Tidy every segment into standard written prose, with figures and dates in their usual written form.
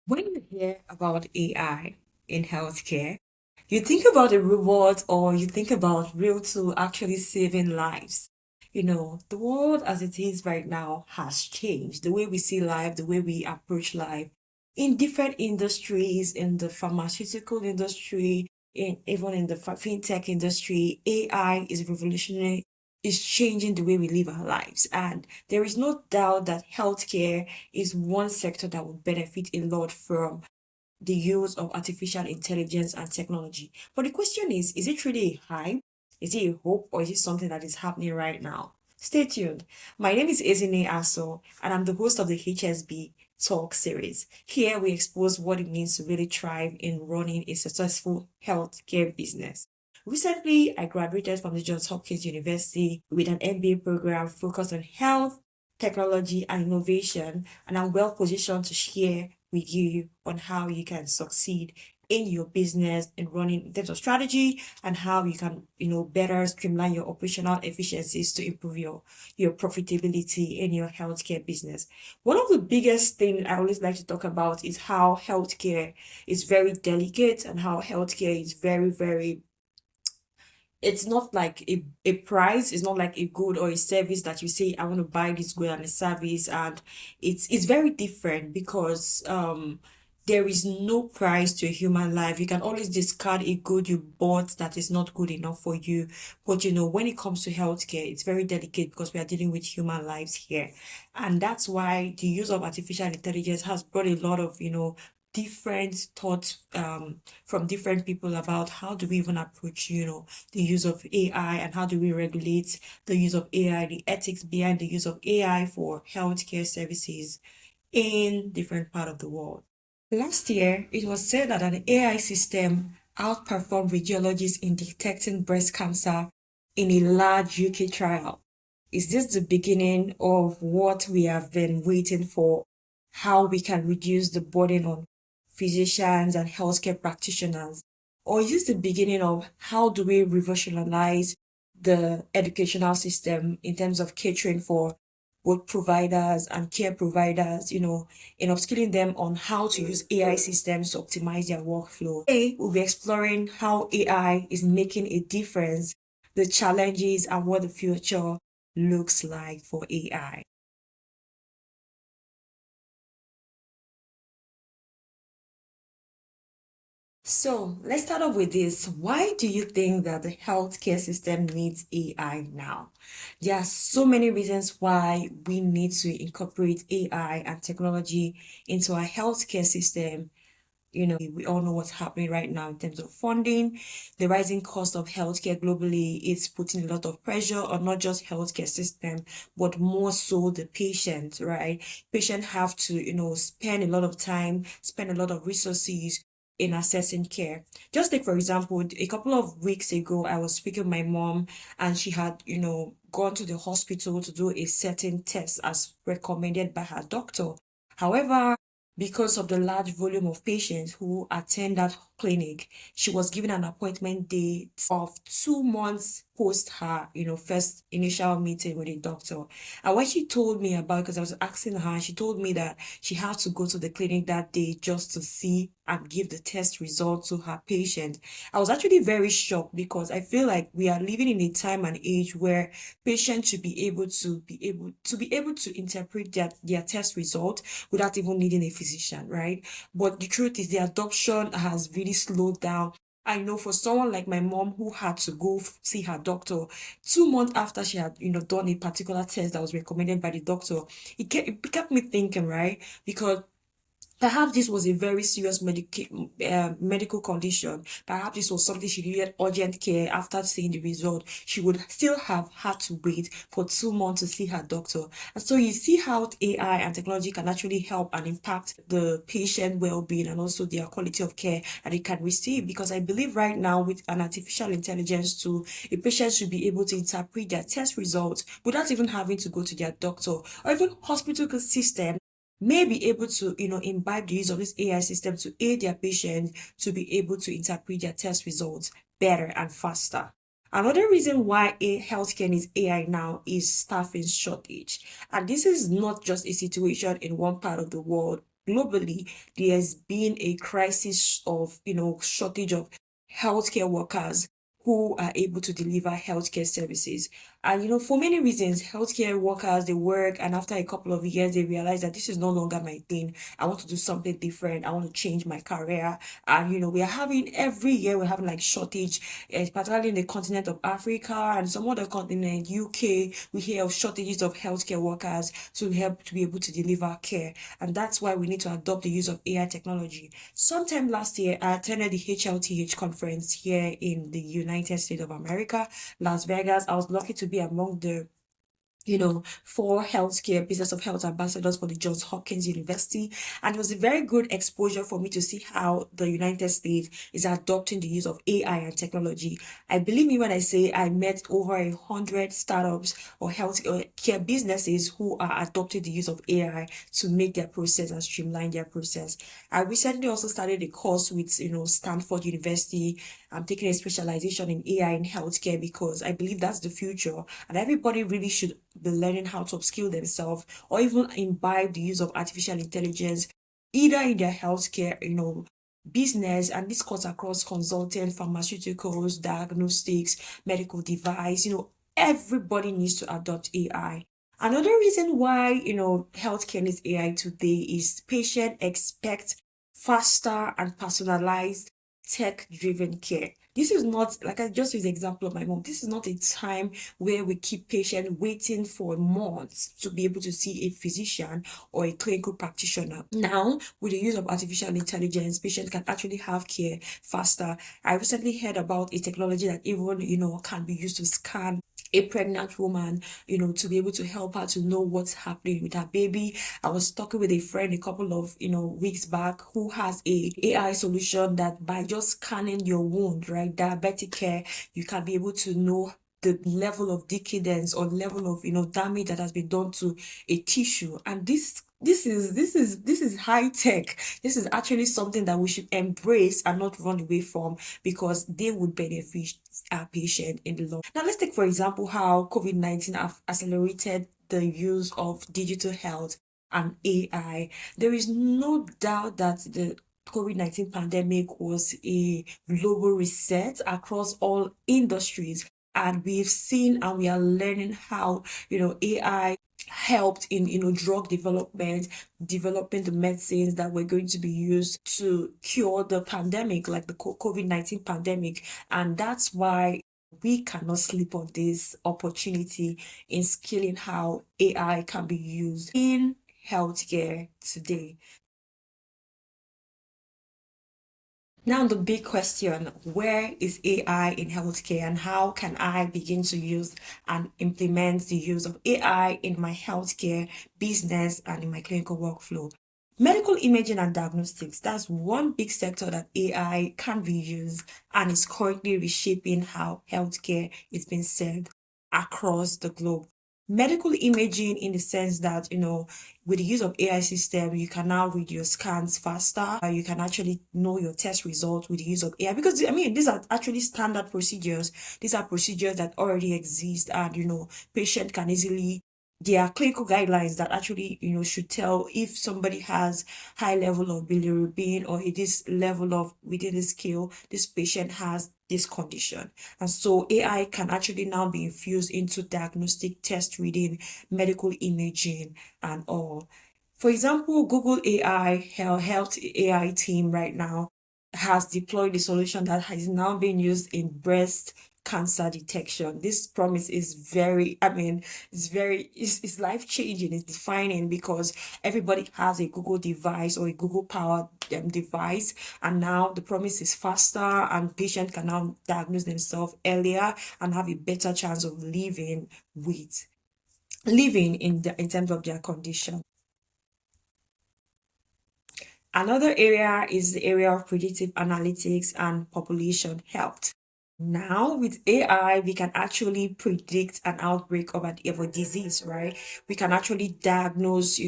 When you hear about AI in healthcare, you think about the rewards or you think about real to actually saving lives. The world as it is right now has changed. The way we see life, the way we approach life in different industries, in the pharmaceutical industry, even in the fintech industry, AI is revolutionary, is changing the way we live our lives. And there is no doubt that healthcare is one sector that would benefit a lot from the use of artificial intelligence and technology. But the question is it really a hype? Is it a hope or is it something that is happening right now? Stay tuned. My name is Ezinne Aso and I'm the host of the HSB Talk series. Here we expose what it means to really thrive in running a successful healthcare business. Recently, I graduated from the Johns Hopkins University with an MBA program focused on health, technology, and innovation, and I'm well positioned to share with you on how you can succeed in your business and running in terms of strategy and how you can better streamline your operational efficiencies to improve your profitability in your healthcare business. One of the biggest things I always like to talk about is how healthcare is very delicate and how healthcare is very, it's not like a price, it's not like a good or a service that you say I want to buy this good and a service, and it's very different because there is no price to a human life. You can always discard a good you bought that is not good enough for you. But when it comes to healthcare, it's very delicate because we are dealing with human lives here. And that's why the use of artificial intelligence has brought a lot of, different thoughts from different people about how do we even approach, the use of AI and how do we regulate the use of AI, the ethics behind the use of AI for healthcare services in different part of the world. Last year, it was said that an AI system outperformed radiologists in detecting breast cancer in a large UK trial. Is this the beginning of what we have been waiting for? How we can reduce the burden on physicians and healthcare practitioners? Or is this the beginning of how do we revolutionize the educational system in terms of catering for both providers and care providers, in upskilling them on how to use AI systems to optimize their workflow? Today, we'll be exploring how AI is making a difference, the challenges, and what the future looks like for AI. So let's start off with this. Why do you think that the healthcare system needs AI now? There are so many reasons why we need to incorporate AI and technology into our healthcare system. We all know what's happening right now in terms of funding. The rising cost of healthcare globally is putting a lot of pressure on not just healthcare system, but more so the patient, right? Patient have to, spend a lot of time, spend a lot of resources in assessing care. Just take, for example, a couple of weeks ago, I was speaking with my mom and she had, gone to the hospital to do a certain test as recommended by her doctor. However, because of the large volume of patients who attend that clinic, she was given an appointment date of 2 months post her, first initial meeting with a doctor. And when she told me about, because I was asking her, she told me that she had to go to the clinic that day just to see and give the test result to her patient. I was actually very shocked because I feel like we are living in a time and age where patients should be able to interpret their test result without even needing a physician, right? But the truth is the adoption has really slowed down. I know for someone like my mom who had to go see her doctor 2 months after she had, done a particular test that was recommended by the doctor, it kept me thinking, right? Because perhaps this was a very serious medical condition. Perhaps this was something she needed urgent care after seeing the result. She would still have had to wait for 2 months to see her doctor. And so you see how AI and technology can actually help and impact the patient well-being and also their quality of care that they can receive. Because I believe right now with an artificial intelligence tool, a patient should be able to interpret their test results without even having to go to their doctor or even hospital system may be able to, imbibe the use of this AI system to aid their patients to be able to interpret their test results better and faster. Another reason why healthcare needs AI now is staffing shortage. And this is not just a situation in one part of the world. globally, there's been a crisis of, shortage of healthcare workers who are able to deliver healthcare services. And for many reasons, healthcare workers they work, and after a couple of years, they realize that this is no longer my thing. I want to do something different. I want to change my career. And we are having every year we're having like shortage, particularly in the continent of Africa and some other continent, UK. We hear of shortages of healthcare workers to help to be able to deliver care, and that's why we need to adopt the use of AI technology. Sometime last year, I attended the HLTH conference here in the United States of America, Las Vegas. I was lucky to be among the for healthcare, business of health ambassadors for the Johns Hopkins University. And it was a very good exposure for me to see how the United States is adopting the use of AI and technology. I believe me when I say I met over 100 startups or healthcare businesses who are adopting the use of AI to make their process and streamline their process. I recently also started a course with, Stanford University. I'm taking a specialization in AI in healthcare because I believe that's the future, and everybody really should be learning how to upskill themselves or even imbibe the use of artificial intelligence either in their healthcare, business. And this cuts across consulting, pharmaceuticals, diagnostics, medical device. Everybody needs to adopt AI. Another reason why, healthcare needs AI today is patient expect faster and personalized tech-driven care. This is not, like I just used the example of my mom, this is not a time where we keep patients waiting for months to be able to see a physician or a clinical practitioner. Now, with the use of artificial intelligence, patients can actually have care faster. I recently heard about a technology that even, can be used to scan a pregnant woman, to be able to help her to know what's happening with her baby. I was talking with a friend a couple of, weeks back who has a AI solution that by just scanning your wound, right, diabetic care, you can be able to know the level of decadence or level of damage that has been done to a tissue. And this is high tech. This is actually something that we should embrace and not run away from, because they would benefit our patient in the long. Now let's take for example how COVID-19 have accelerated the use of digital health and AI. There is no doubt that the COVID-19 pandemic was a global reset across all industries. And we've seen and we are learning how, AI helped in, drug development, developing the medicines that were going to be used to cure the pandemic, like the COVID-19 pandemic. And that's why we cannot sleep on this opportunity in scaling how AI can be used in healthcare today. Now, the big question, where is AI in healthcare and how can I begin to use and implement the use of AI in my healthcare business and in my clinical workflow? Medical imaging and diagnostics, that's one big sector that AI can be used and is currently reshaping how healthcare is being served across the globe. Medical imaging in the sense that, with the use of AI system, you can now read your scans faster. You can actually know your test results with the use of AI, because I mean, these are actually standard procedures. These are procedures that already exist, and patient can easily, there are clinical guidelines that actually should tell if somebody has high level of bilirubin or this level of within the scale, this patient has this condition. And so AI can actually now be infused into diagnostic test reading, medical imaging, and all. For example, Google AI health AI team right now has deployed a solution that has now been used in breast cancer detection. This promise is very, I mean, it's life changing, it's defining, because everybody has a Google device or a Google powered device, and now the promise is faster, and patient can now diagnose themselves earlier and have a better chance of living in terms of their condition. Another area is the area of predictive analytics and population health. Now, with AI, we can actually predict an outbreak of a disease, right? We can actually diagnose,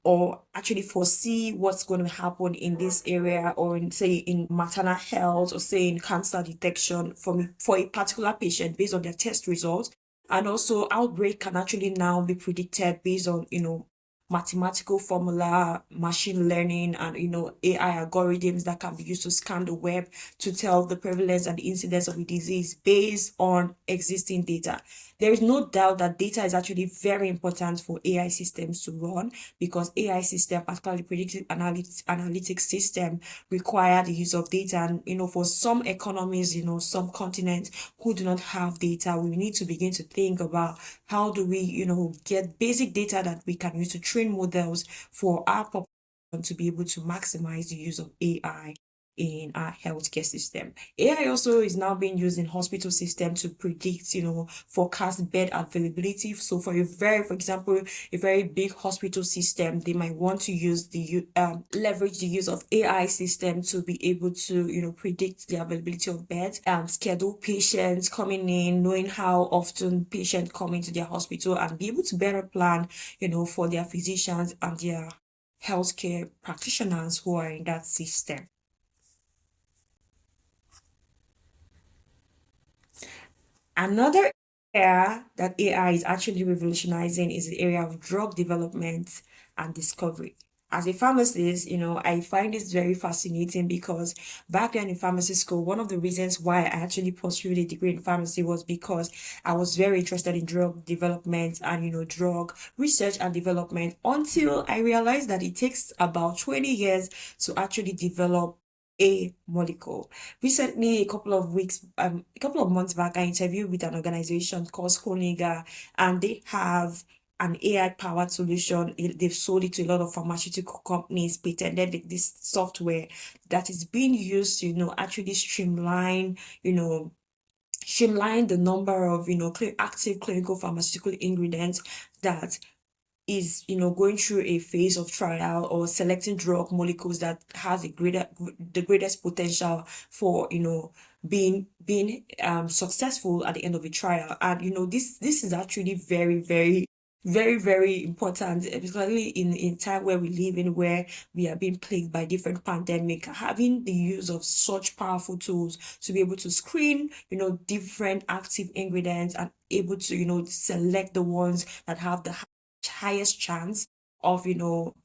or actually foresee what's going to happen in this area, or in, say, in maternal health, or say in cancer detection for a particular patient based on their test results. And also, outbreak can actually now be predicted based on, mathematical formula, machine learning, and AI algorithms that can be used to scan the web to tell the prevalence and the incidence of a disease based on existing data. There is no doubt that data is actually very important for AI systems to run, because AI system, particularly predictive analytics system, require the use of data. And for some economies, some continents who do not have data, we need to begin to think about how do we, get basic data that we can use to train models for our population to be able to maximize the use of AI in our healthcare system. AI also is now being used in hospital system to predict, forecast bed availability. So for example, a very big hospital system, they might want to use leverage the use of AI system to be able to, predict the availability of beds, schedule patients coming in, knowing how often patients come into their hospital, and be able to better plan, for their physicians and their healthcare practitioners who are in that system. Another area that AI is actually revolutionizing is the area of drug development and discovery. As a pharmacist, I find this very fascinating because back then in pharmacy school, one of the reasons why I actually pursued a degree in pharmacy was because I was very interested in drug development and, drug research and development, until I realized that it takes about 20 years to actually develop a molecule. Recently, a couple of months back, I interviewed with an organization called Skoniga, and they have an AI powered solution. They've sold it to a lot of pharmaceutical companies, patented this software that is being used to, actually streamline the number of, active clinical pharmaceutical ingredients that is going through a phase of trial, or selecting drug molecules that has the greatest potential for being successful at the end of a trial. And this is actually very, very, very, very important, especially in time where we live in, where we are being plagued by different pandemic. Having the use of such powerful tools to be able to screen different active ingredients, and able to select the ones that have the highest chance of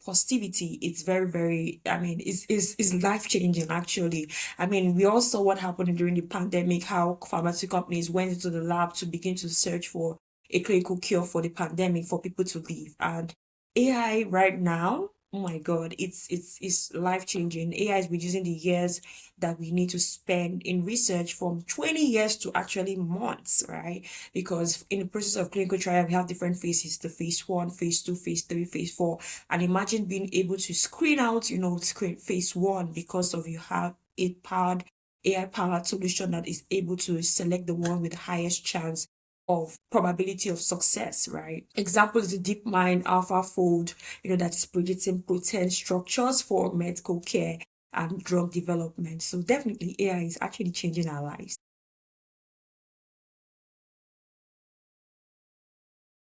positivity, it's very, very, I mean, is life changing actually. I mean, we all saw what happened during the pandemic, how pharmacy companies went into the lab to begin to search for a clinical cure for the pandemic for people to live. And AI right now, oh my god, it's life changing. AI is reducing the years that we need to spend in research from 20 years to actually months, right? Because in the process of clinical trial, we have different phases: the phase one, phase two, phase three, phase four. And imagine being able to screen out, screen phase one, because of you have a powered AI powered solution that is able to select the one with the highest chance of probability of success, right? Example is the DeepMind AlphaFold, that is predicting protein structures for medical care and drug development. So definitely AI is actually changing our lives.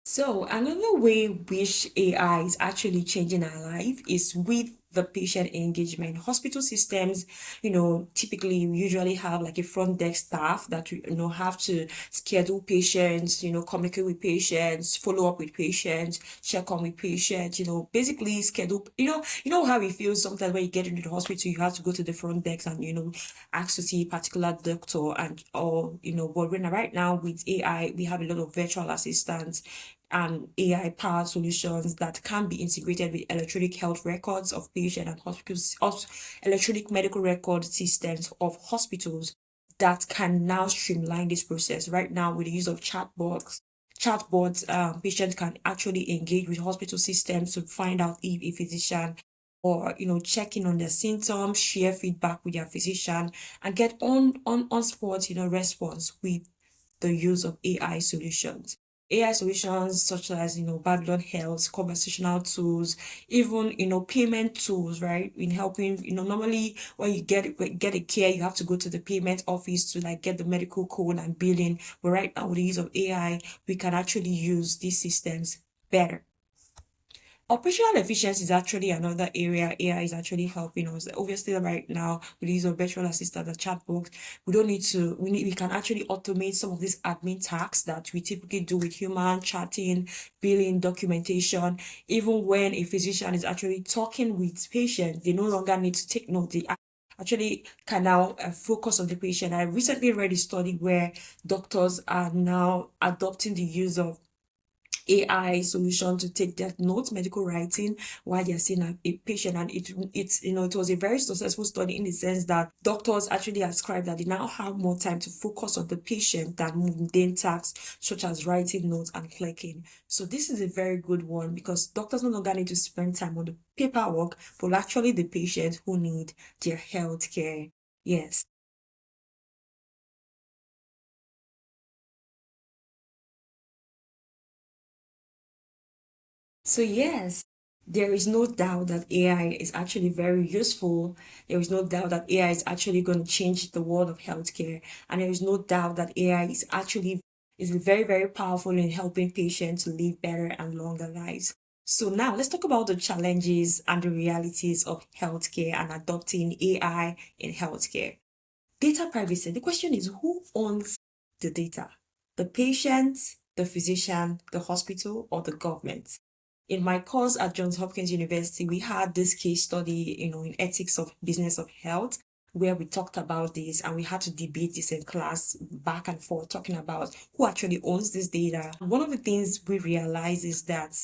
So another way which AI is actually changing our life is with the patient engagement. Hospital systems, typically usually have like a front desk staff that have to schedule patients, communicate with patients, follow up with patients, check on with patients, basically schedule, how it feels sometimes when you get into the hospital, you have to go to the front desk and ask to see a particular doctor, and or but when right now with AI, we have a lot of virtual assistants and AI powered solutions that can be integrated with electronic health records of patient and hospitals, electronic medical record systems of hospitals, that can now streamline this process. Right now, with the use of chatbots, patients can actually engage with hospital systems to find out if a physician, or check in on their symptoms, share feedback with their physician, and get on spot response with the use of AI solutions. AI solutions such as Babylon Health, conversational tools, even payment tools, right? In helping, normally when you get a care, you have to go to the payment office to like get the medical code and billing. But right now with the use of AI, we can actually use these systems better. Operational efficiency is actually another area AI is actually helping us. Obviously, right now, with the use of virtual assistant and chatbots, we can actually automate some of these admin tasks that we typically do with human chatting, billing, documentation. Even when a physician is actually talking with patients, they no longer need to take note. They actually can now focus on the patient. I recently read a study where doctors are now adopting the use of AI solution to take their notes, medical writing, while they're seeing a patient. And it was a very successful study in the sense that doctors actually ascribed that they now have more time to focus on the patient than mundane tasks such as writing notes and clicking. So this is a very good one because doctors no longer need to spend time on the paperwork, but actually the patient who need their health care. Yes. So yes, there is no doubt that AI is actually very useful. There is no doubt that AI is actually going to change the world of healthcare. And there is no doubt that AI is very, very powerful in helping patients live better and longer lives. So now let's talk about the challenges and the realities of healthcare and adopting AI in healthcare. Data privacy. The question is who owns the data? The patient, the physician, the hospital, or the government? In my course at Johns Hopkins University, we had this case study, in ethics of business of health, where we talked about this and we had to debate this in class back and forth, talking about who actually owns this data. One of the things we realize is that,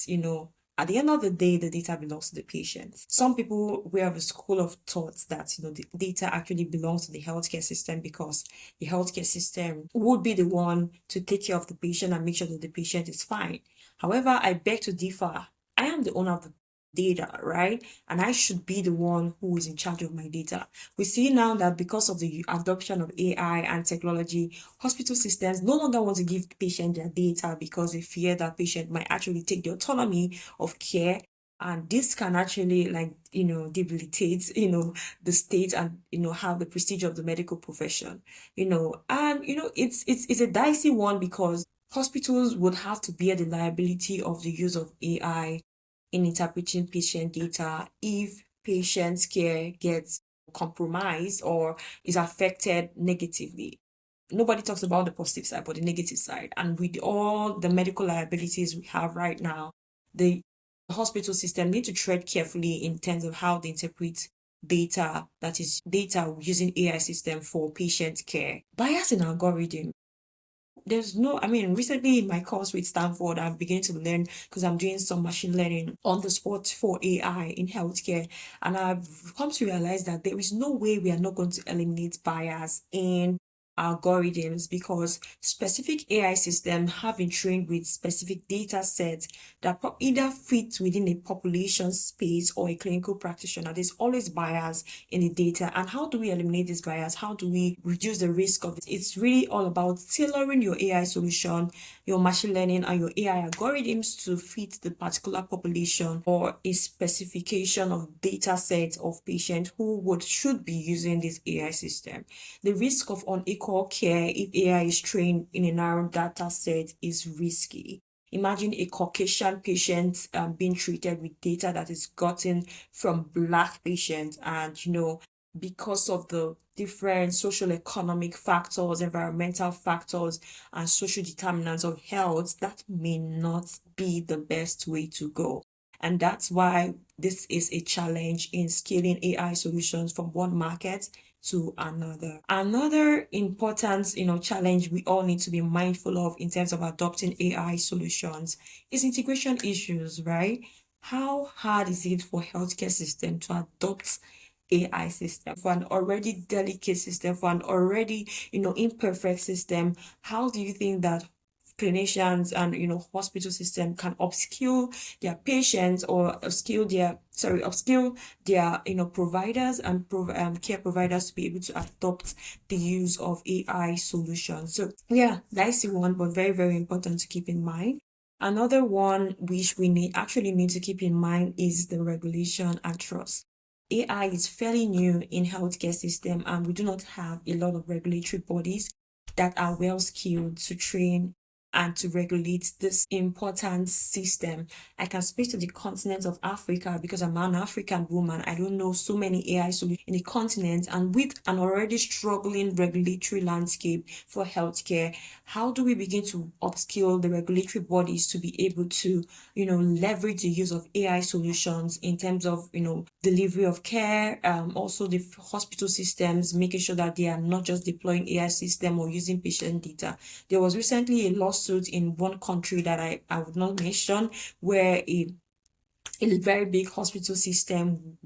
at the end of the day, the data belongs to the patient. Some people we have a school of thought that the data actually belongs to the healthcare system because the healthcare system would be the one to take care of the patient and make sure that the patient is fine. However, I beg to differ. I am the owner of the data, right? And I should be the one who is in charge of my data. We see now that because of the adoption of AI and technology, hospital systems no longer want to give the patient their data because they fear that patient might actually take the autonomy of care. And this can actually debilitate, the state and, have the prestige of the medical profession, and, it's a dicey one because hospitals would have to bear the liability of the use of AI in interpreting patient data if patient's care gets compromised or is affected negatively. Nobody talks about the positive side, but the negative side. And with all the medical liabilities we have right now, the hospital system need to tread carefully in terms of how they interpret data, that is data using AI system for patient care. Bias in algorithm. There's no, I mean, recently in my course with Stanford, I'm beginning to learn because I'm doing some machine learning on the spot for AI in healthcare. And I've come to realize that there is no way we are not going to eliminate bias in algorithms because specific AI systems have been trained with specific data sets that either fit within a population space or a clinical practitioner. There's always bias in the data. And how do we eliminate this bias? How do we reduce the risk of it? It's really all about tailoring your AI solution, your machine learning, and your AI algorithms to fit the particular population or a specification of data set of patients who should be using this AI system. The risk of unequal care if AI is trained in a narrow data set is risky. Imagine a Caucasian patient being treated with data that is gotten from Black patients, and because of the different social economic factors, environmental factors, and social determinants of health, that may not be the best way to go. And that's why this is a challenge in scaling AI solutions from one market to another. Another important, challenge we all need to be mindful of in terms of adopting AI solutions is integration issues, right? How hard is it for healthcare system to adopt AI system for an already delicate system, for an already, imperfect system? How do you think that clinicians and hospital system can upskill their patients or upskill their providers and care providers to be able to adopt the use of AI solutions? So yeah, that's the one, but very, very important to keep in mind. Another one which we need to keep in mind is the regulation and trust. AI is fairly new in healthcare system, and we do not have a lot of regulatory bodies that are well skilled to train and to regulate this important system. I can speak to the continent of Africa because I'm an African woman. I don't know so many AI solutions in the continent, and with an already struggling regulatory landscape for healthcare, how do we begin to upskill the regulatory bodies to be able to, leverage the use of AI solutions in terms of, delivery of care, also the hospital systems, making sure that they are not just deploying AI system or using patient data. There was recently a lawsuit in one country that I would not mention, where a very big hospital system,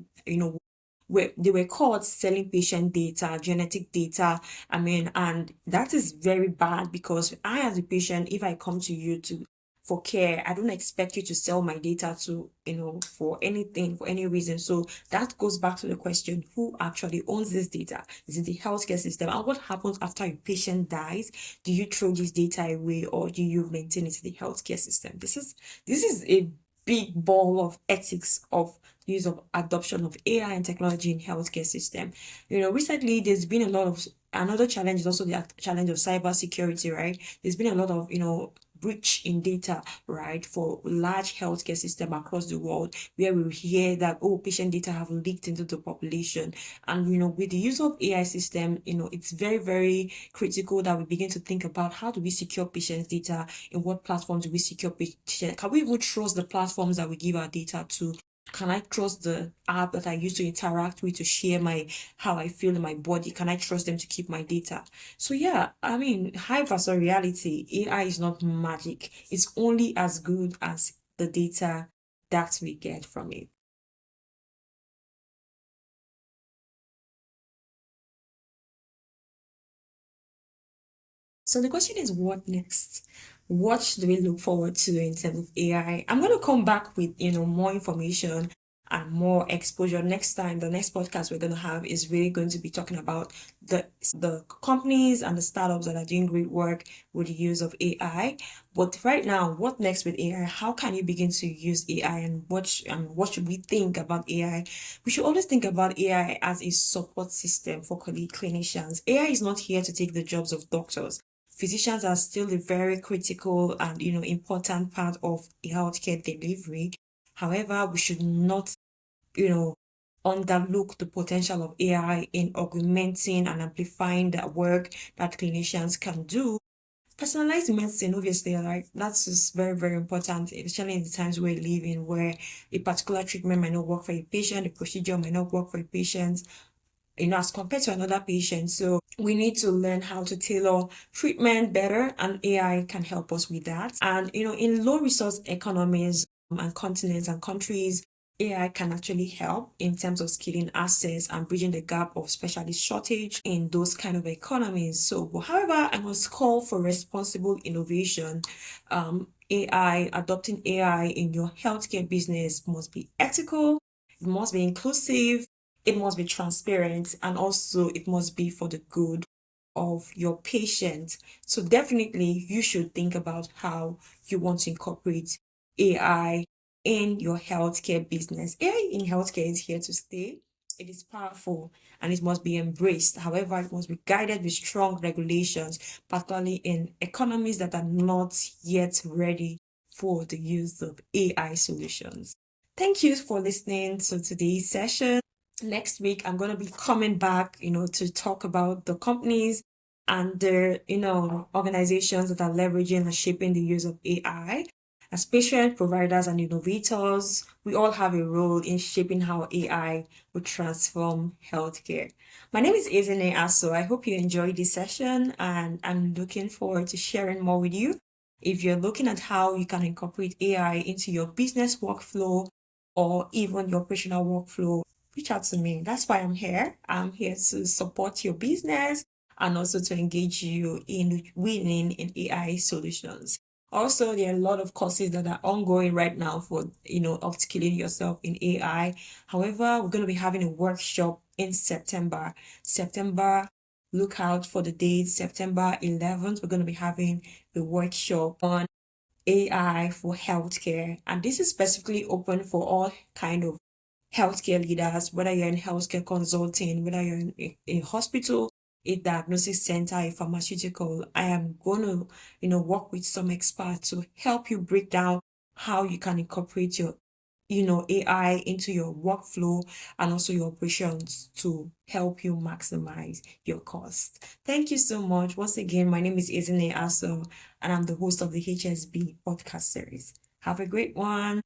where they were caught selling patient data, genetic data. I mean, and that is very bad because I, as a patient, if I come to you to for care, I don't expect you to sell my data to, for anything, for any reason. So that goes back to the question, who actually owns this data? Is it the healthcare system? And what happens after a patient dies? Do you throw this data away or do you maintain it in the healthcare system? This is a big ball of ethics of use of adoption of AI and technology in healthcare system. Recently there's been a lot of another challenge is also the challenge of cyber security, right? There's been a lot of breach in data, right, for large healthcare system across the world, where we hear that, oh, patient data have leaked into the population. And with the use of AI system, it's very, very critical that we begin to think about, how do we secure patients data? In what platforms do we secure patient? Can we even trust the platforms that we give our data to? Can I trust the app that I use to interact with, to share my how I feel in my body? Can I trust them to keep my data? So yeah, I mean, hype versus reality. AI is not magic. It's only as good as the data that we get from it. So the question is, what next? What do we look forward to in terms of AI? I'm going to come back with, more information and more exposure next time. The next podcast we're going to have is really going to be talking about the companies and the startups that are doing great work with the use of AI. But right now, what next with AI? How can you begin to use AI, and what should we think about AI? We should always think about AI as a support system for clinicians. AI is not here to take the jobs of doctors. Physicians are still a very critical and important part of healthcare delivery. However, we should not you know underlook the potential of AI in augmenting and amplifying the work that clinicians can do. Personalized medicine, obviously, like that's just very, very important, especially in the times we're living, where a particular treatment might not work for a patient, a procedure might not work for a patient, as compared to another patient. So we need to learn how to tailor treatment better, and AI can help us with that. And in low resource economies and continents and countries, AI can actually help in terms of skilling access and bridging the gap of specialist shortage in those kind of economies. So, however, I must call for responsible innovation. Adopting AI in your healthcare business must be ethical, it must be inclusive, it must be transparent, and also it must be for the good of your patient. So definitely you should think about how you want to incorporate AI in your healthcare business. AI in healthcare is here to stay. It is powerful and it must be embraced. However, it must be guided with strong regulations, particularly in economies that are not yet ready for the use of AI solutions. Thank you for listening to today's session. Next week, I'm going to be coming back, to talk about the companies and the, organizations that are leveraging and shaping the use of AI. As patient providers and innovators, we all have a role in shaping how AI will transform healthcare. My name is Ezinne Aso. I hope you enjoyed this session, and I'm looking forward to sharing more with you. If you're looking at how you can incorporate AI into your business workflow or even your operational workflow, reach out to me. That's why I'm here. I'm here to support your business and also to engage you in winning in AI solutions. Also, there are a lot of courses that are ongoing right now for, upskilling yourself in AI. However, we're going to be having a workshop in September. Look out for the date, September 11th. We're going to be having a workshop on AI for healthcare. And this is specifically open for all kind of healthcare leaders, whether you're in healthcare consulting, whether you're in a hospital, a diagnostic center, a pharmaceutical, I am going to, work with some experts to help you break down how you can incorporate your, AI into your workflow and also your operations to help you maximize your cost. Thank you so much. Once again, my name is Ezinne Aso, and I'm the host of the HSB podcast series. Have a great one.